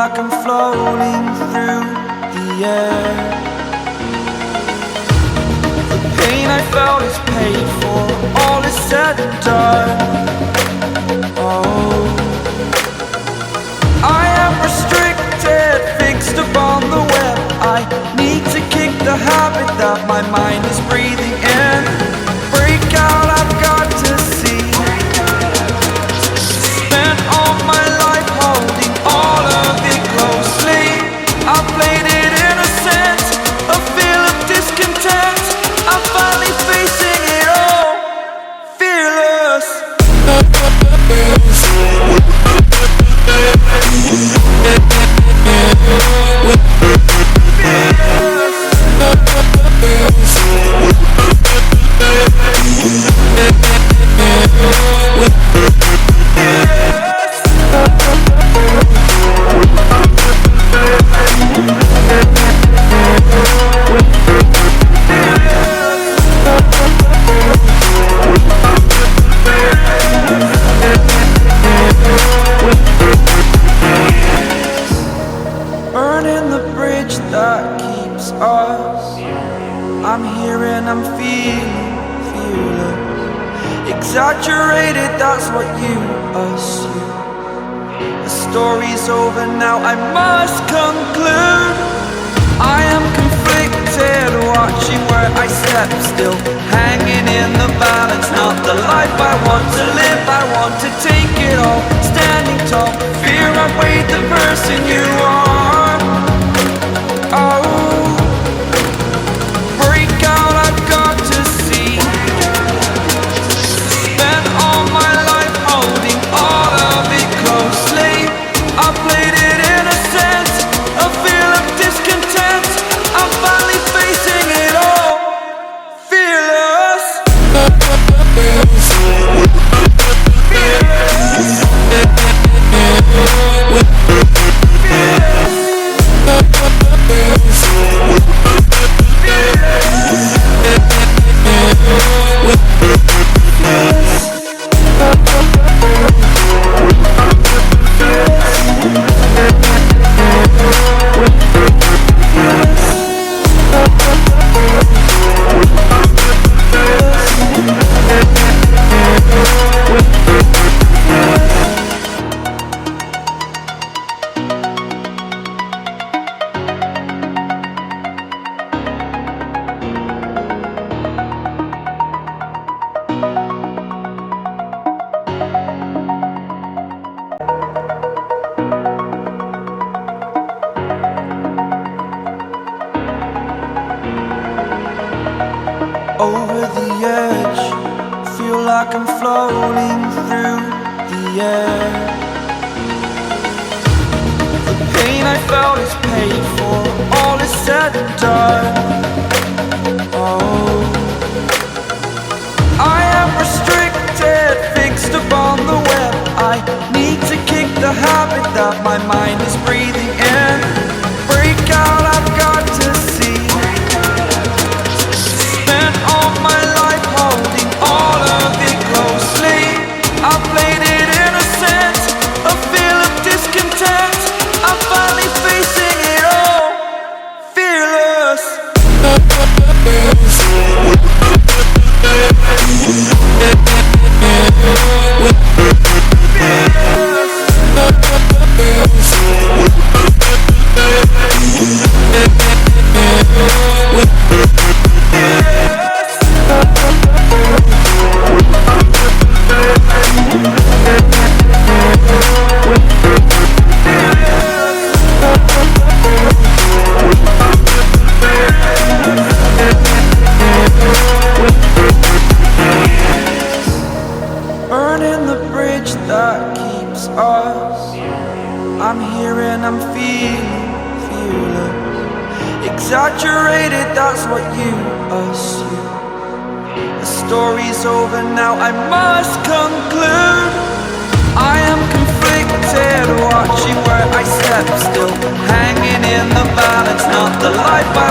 like I'm floating through the air. The pain I felt is paid for, all is said and done. Oh, I am restricted, fixed upon the web. I need to kick the habit that my mind is breathing in. Break out, I've got to see. Spent all my life holding all of it closely. I played it innocent, a feel of discontent. I'm finally facing it all, fearless. Burning the bridge that keeps us. I'm here and I'm feeling fearless. Exaggerated, that's what you assume. The story's over now, I must conclude. I am conflicted, watching where I step still, hanging in the balance. Not the life I want to live, I want to take it all. Standing tall, fear I've weighed the person you are. Oh, break out, I've got to see. Spent all my life holding all of it closely. I played it innocent, a feel of discontent. I'm finally facing it all, fearless. Over the edge, feel like I'm floating through the air. The pain I felt is paid for, all is said and done. Oh, I am restricted, fixed upon the web. I need to kick the habit that my mind is breathing in. Break out, I've got to see. Spent all my life holding all of it closely. I played it innocent, a feel of discontent. I'm finally facing it all, fearless. Burning the bridge that keeps us. I'm here and I'm feeling fearless. Exaggerated, that's what you assume. The story's over now, I must conclude. I am conflicted, watching where I step still, hanging in the balance. Not the life I